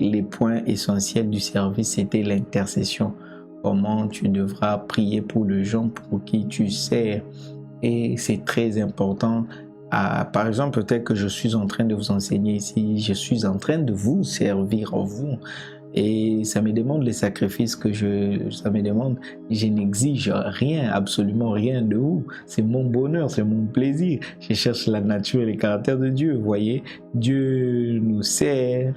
les points essentiels du service. C'était l'intercession, comment tu devras prier pour les gens pour qui tu sers, et c'est très important. Par exemple, peut-être que je suis en train de vous enseigner ici, je suis en train de vous servir, vous. Et ça me demande les sacrifices ça me demande, je n'exige rien, absolument rien de vous. C'est mon bonheur, c'est mon plaisir. Je cherche la nature et le caractère de Dieu. Vous voyez, Dieu nous sert.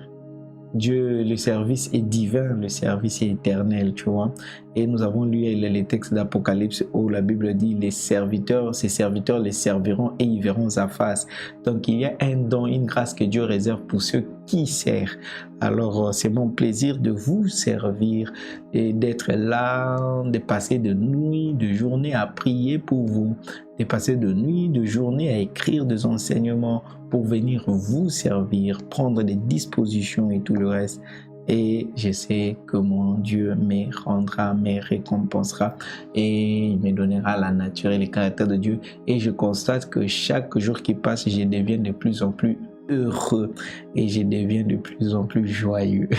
Dieu, le service est divin, le service est éternel, tu vois. Et nous avons lu les textes d'Apocalypse où la Bible dit les serviteurs, ses serviteurs les serviront et ils verront sa face. Donc il y a un don, une grâce que Dieu réserve pour ceux qui servent. Alors c'est mon plaisir de vous servir et d'être là, de passer de nuit, de journée à prier pour vous, de passer de nuit, de journée à écrire des enseignements pour venir vous servir, prendre des dispositions et tout le reste. Et je sais que mon Dieu me rendra, me récompensera et il me donnera la nature et le caractère de Dieu. Et je constate que chaque jour qui passe, je deviens de plus en plus heureux et je deviens de plus en plus joyeux.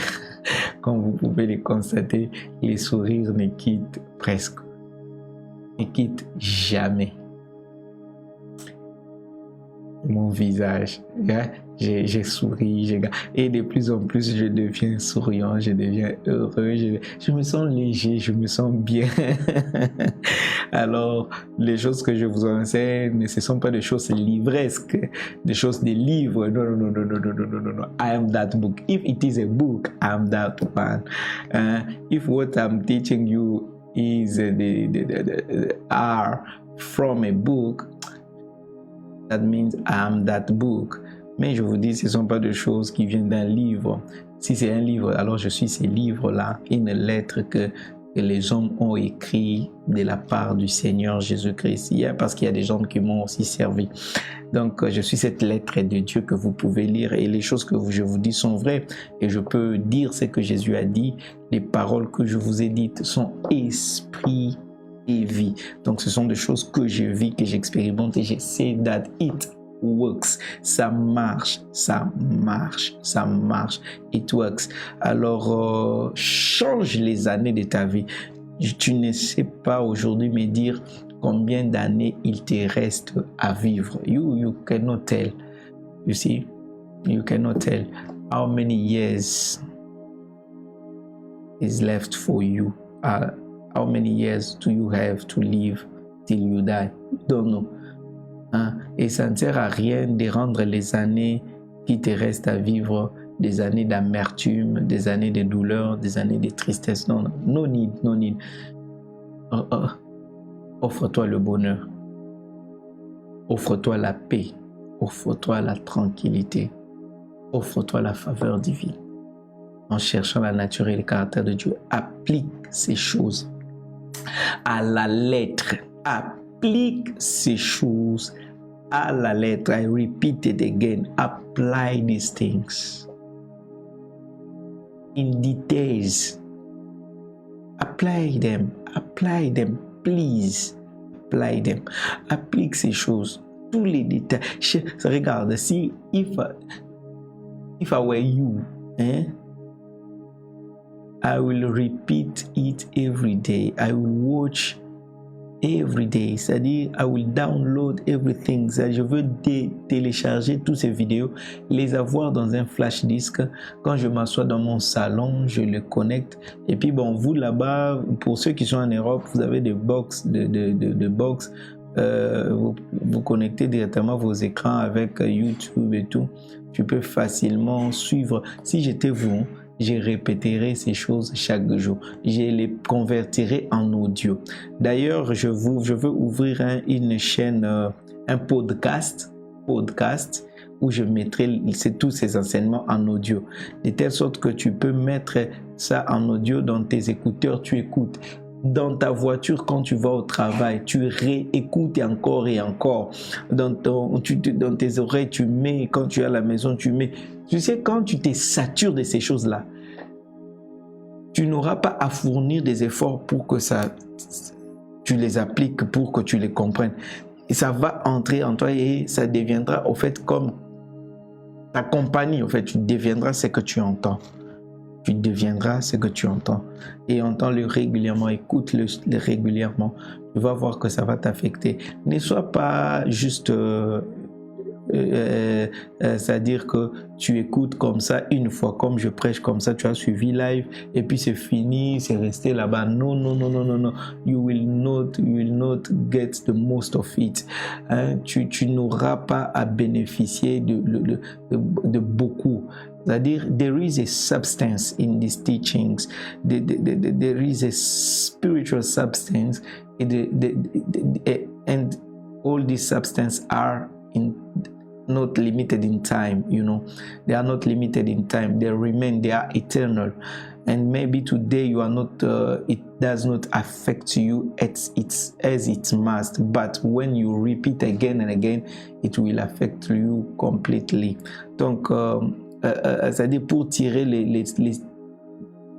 Comme vous pouvez le constater, les sourires ne quittent presque, ne quittent jamais mon visage. J'ai souri, et de plus en plus je deviens souriant, je deviens heureux, je me sens léger, je me sens bien. Alors les choses que je vous enseigne, ce ne sont pas des choses livresques, des choses des livres. No. I am that book. If it is a book, I am that one. If what I'm teaching you is are from a book, that means I am that book. Mais je vous dis, ce ne sont pas des choses qui viennent d'un livre. Si c'est un livre, alors je suis ces livres-là, une lettre que les hommes ont écrit de la part du Seigneur Jésus-Christ. Parce qu'il y a des gens qui m'ont aussi servi. Donc, je suis cette lettre de Dieu que vous pouvez lire. Et les choses que je vous dis sont vraies. Et je peux dire ce que Jésus a dit. Les paroles que je vous ai dites sont esprit et vie. Donc, ce sont des choses que je vis, que j'expérimente. Et je sais that it works. Ça marche, ça marche, ça marche. It works. Alors, change les années de ta vie. Tu ne sais pas aujourd'hui me dire combien d'années il te reste à vivre. You cannot tell. You see? You cannot tell how many years is left for you. How many years do you have to live till you die? You don't know. Et ça ne sert à rien de rendre les années qui te restent à vivre des années d'amertume, des années de douleur, des années de tristesse. Non, no need. Offre-toi le bonheur. Offre-toi la paix. Offre-toi la tranquillité. Offre-toi la faveur divine. En cherchant la nature et le caractère de Dieu, applique ces choses à la lettre. Applique ces choses à la lettre. I repeat it again. Apply these things in details. Apply them. Apply them. Please. Apply them. Applique ces choses. Tous les détails. Regarde, si if I were you, I will repeat it every day. I will watch every day. C'est-à-dire, I will download everything. Je veux télécharger toutes ces vidéos, les avoir dans un flash disk. Quand je m'assois dans mon salon, je le connecte. Et puis, bon, vous là-bas, pour ceux qui sont en Europe, vous avez des box, box. Vous connectez directement vos écrans avec YouTube et tout. Tu peux facilement suivre. Si j'étais vous, je répéterai ces choses chaque jour. Je les convertirai en audio. D'ailleurs, je veux ouvrir une chaîne, un podcast où je mettrai tous ces enseignements en audio. De telle sorte que tu peux mettre ça en audio dans tes écouteurs, tu écoutes. Dans ta voiture, quand tu vas au travail, tu réécoutes encore et encore. Dans tes oreilles, tu mets. Quand tu es à la maison, tu mets. Tu sais, quand tu te satures de ces choses-là, tu n'auras pas à fournir des efforts pour que tu les appliques, pour que tu les comprennes. Et ça va entrer en toi et ça deviendra, au fait, comme ta compagnie. Au fait, tu deviendras ce que tu entends. Tu deviendras ce que tu entends. Et entends-le régulièrement, écoute-le régulièrement. Tu vas voir que ça va t'affecter. Ne sois pas juste c'est-à-dire que tu écoutes comme ça une fois, comme je prêche comme ça, tu as suivi live et puis c'est fini, c'est resté là-bas. Non, non, non, non, non, non. You will not get the most of it. Hein? Tu n'auras pas à bénéficier de beaucoup. C'est-à-dire, there is a substance in these teachings. There is a spiritual substance, and all these substances are not limited in time. You know, they are not limited in time. They remain. They are eternal. And maybe today you are not. It does not affect you as it must. But when you repeat again and again, it will affect you completely. Donc c'est-à-dire pour tirer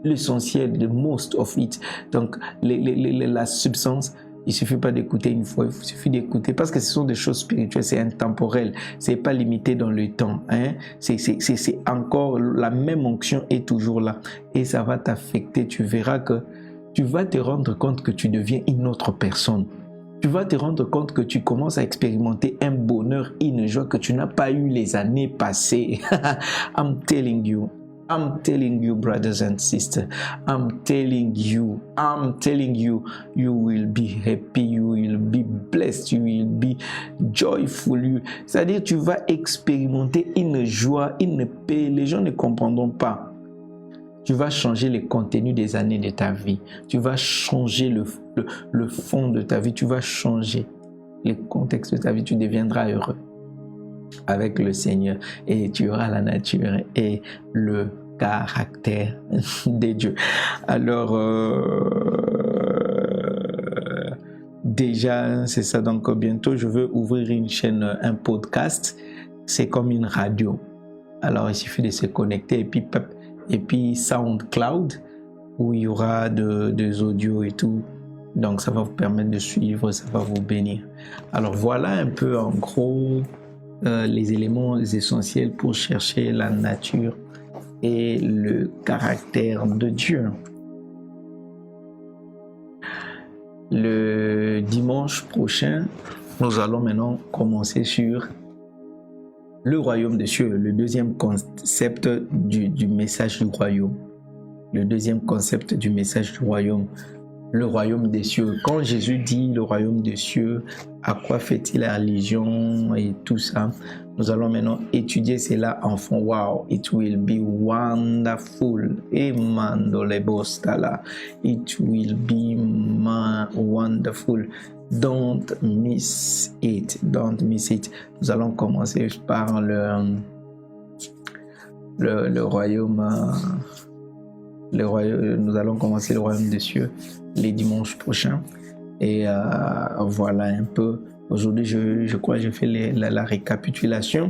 l'essentiel, the most of it. Donc la substance, il suffit pas d'écouter une fois, il suffit d'écouter parce que ce sont des choses spirituelles, c'est intemporel, c'est pas limité dans le temps. Hein? C'est encore la même onction est toujours là et ça va t'affecter. Tu verras que tu vas te rendre compte que tu deviens une autre personne. Tu vas te rendre compte que tu commences à expérimenter un bonheur, une joie que tu n'as pas eu les années passées. I'm telling you, brothers and sisters, I'm telling you, you will be happy, you will be blessed, you will be joyful. C'est-à-dire, tu vas expérimenter une joie, une paix. Les gens ne comprendront pas. Tu vas changer les contenus des années de ta vie. Tu vas changer le fond de ta vie. Tu vas changer le contexte de ta vie. Tu deviendras heureux avec le Seigneur. Et tu auras la nature et le caractère de Dieu. Alors, déjà, c'est ça. Donc, bientôt, je veux ouvrir une chaîne, un podcast. C'est comme une radio. Alors, il suffit de se connecter et puis SoundCloud où il y aura des audios et tout. Donc ça va vous permettre de suivre, ça va vous bénir. Alors voilà un peu en gros les éléments essentiels pour chercher la nature et le caractère de Dieu. Le dimanche prochain, nous allons maintenant commencer sur le royaume des cieux, le deuxième concept du message du royaume. Le deuxième concept du message du royaume, le royaume des cieux. Quand Jésus dit le royaume des cieux, à quoi fait-il allusion et tout ça? Nous allons maintenant étudier cela en fond. Wow, it will be wonderful. It will be wonderful. Don't miss it. Don't miss it. Nous allons commencer par le royaume. Nous allons commencer le royaume des cieux les dimanches prochains. Et voilà un peu. Aujourd'hui, je crois que j'ai fait la récapitulation.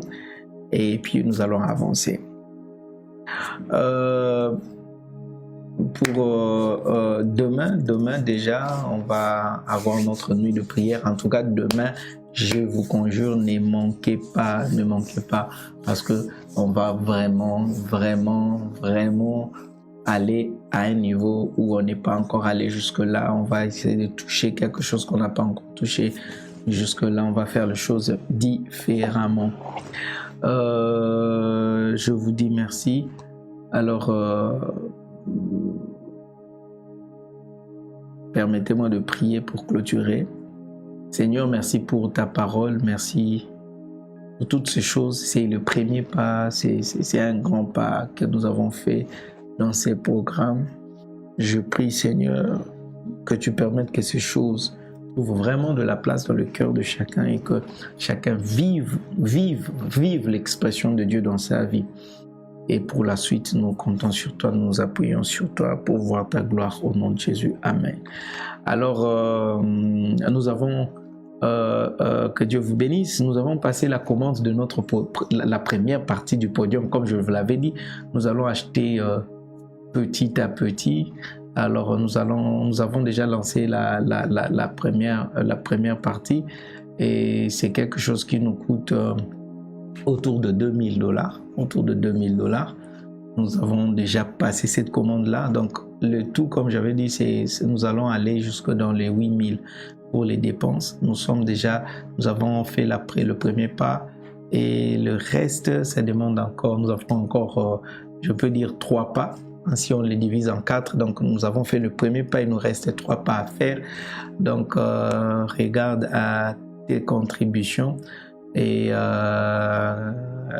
Et puis nous allons avancer. Pour demain déjà, on va avoir notre nuit de prière. En tout cas, demain, je vous conjure, ne manquez pas, parce que on va vraiment aller à un niveau où on n'est pas encore allé jusque-là. On va essayer de toucher quelque chose qu'on n'a pas encore touché jusque-là. On va faire les choses différemment. Je vous dis merci. Alors, permettez-moi de prier pour clôturer. Seigneur, merci pour ta parole, merci pour toutes ces choses. C'est le premier pas, c'est un grand pas que nous avons fait dans ces programmes. Je prie, Seigneur, que tu permettes que ces choses trouvent vraiment de la place dans le cœur de chacun et que chacun vive l'expression de Dieu dans sa vie. Et pour la suite, nous comptons sur toi, nous nous appuyons sur toi pour voir ta gloire au nom de Jésus. Amen. Alors, nous avons, que Dieu vous bénisse, nous avons passé la commande de la première partie du podium. Comme je vous l'avais dit, nous allons acheter petit à petit. Alors, nous avons déjà lancé la première partie et c'est quelque chose qui nous coûte autour de $2000. Autour de $2000. Nous avons déjà passé cette commande-là. Donc, le tout, comme j'avais dit, nous allons aller jusque dans les 8000 pour les dépenses. Nous avons fait le premier pas Et le reste, ça demande encore, nous avons encore, je peux dire 3 pas. Si on les divise en 4, donc nous avons fait le premier pas, il nous reste 3 pas à faire. Donc regarde à tes contributions et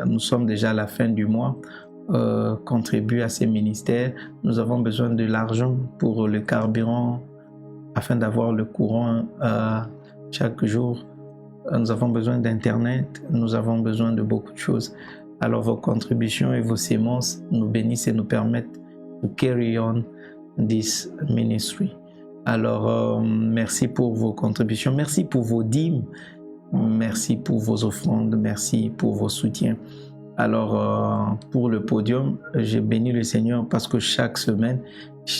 nous sommes déjà à la fin du mois. Contribue à ces ministères. Nous avons besoin de l'argent pour le carburant afin d'avoir le courant chaque jour. Nous avons besoin d'internet, nous avons besoin de beaucoup de choses. Alors vos contributions et vos sémences nous bénissent et nous permettent to carry on this ministry. Alors merci pour vos contributions, merci pour vos dîmes, merci pour vos offrandes, merci pour vos soutiens. Alors pour le podium, j'ai béni le Seigneur parce que chaque semaine,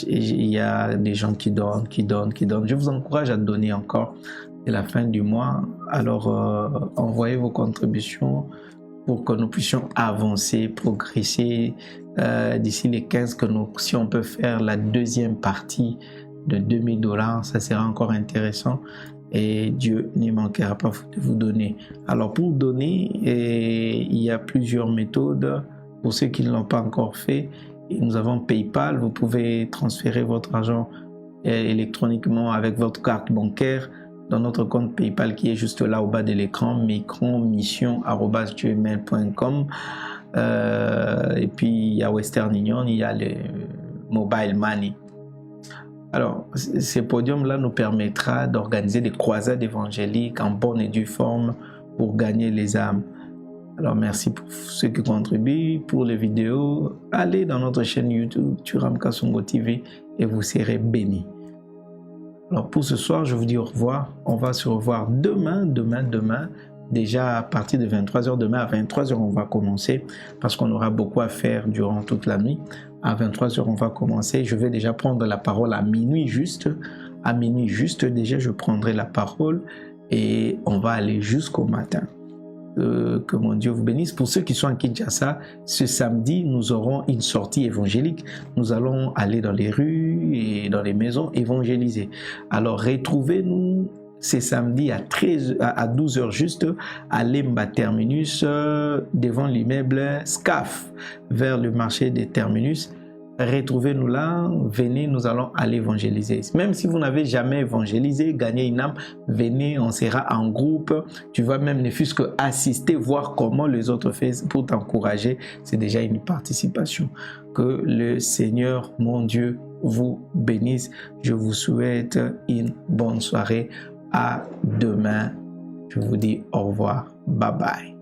il y a des gens qui donnent. Je vous encourage à donner encore. C'est la fin du mois. Alors envoyez vos contributions pour que nous puissions avancer, progresser. D'ici les 15, si on peut faire la deuxième partie de $2000, ça sera encore intéressant. Et Dieu n'y manquera pas de vous donner. Alors pour donner, il y a plusieurs méthodes. Pour ceux qui ne l'ont pas encore fait, nous avons PayPal. Vous pouvez transférer votre argent électroniquement avec votre carte bancaire dans notre compte PayPal qui est juste là au bas de l'écran, micronmission@gmail.com. Et puis il y a Western Union, il y a le Mobile Money. Alors, ce podium-là nous permettra d'organiser des croisades évangéliques en bonne et due forme pour gagner les âmes. Alors, merci pour ceux qui contribuent, pour les vidéos. Allez dans notre chaîne YouTube, Thuram Kasongo TV, et vous serez bénis. Alors, pour ce soir, je vous dis au revoir. On va se revoir demain. Déjà à partir de 23h, demain à 23h, on va commencer parce qu'on aura beaucoup à faire durant toute la nuit. À 23h, on va commencer. Je vais déjà prendre la parole à minuit juste. À minuit juste, déjà, je prendrai la parole et on va aller jusqu'au matin. Que mon Dieu vous bénisse. Pour ceux qui sont à Kinshasa, ce samedi, nous aurons une sortie évangélique. Nous allons aller dans les rues et dans les maisons évangéliser. Alors, retrouvez-nous c'est samedi à 12h juste à Lemba Terminus devant l'immeuble SCAF vers le marché des Terminus. Retrouvez-nous là, venez, nous allons aller évangéliser. Même si vous n'avez jamais évangélisé, gagné une âme, venez, on sera en groupe. Tu vas même ne fût-ce que assister, voir comment les autres font pour t'encourager. C'est déjà une participation. Que le Seigneur, mon Dieu, vous bénisse. Je vous souhaite une bonne soirée. À demain. Je vous dis au revoir. Bye bye.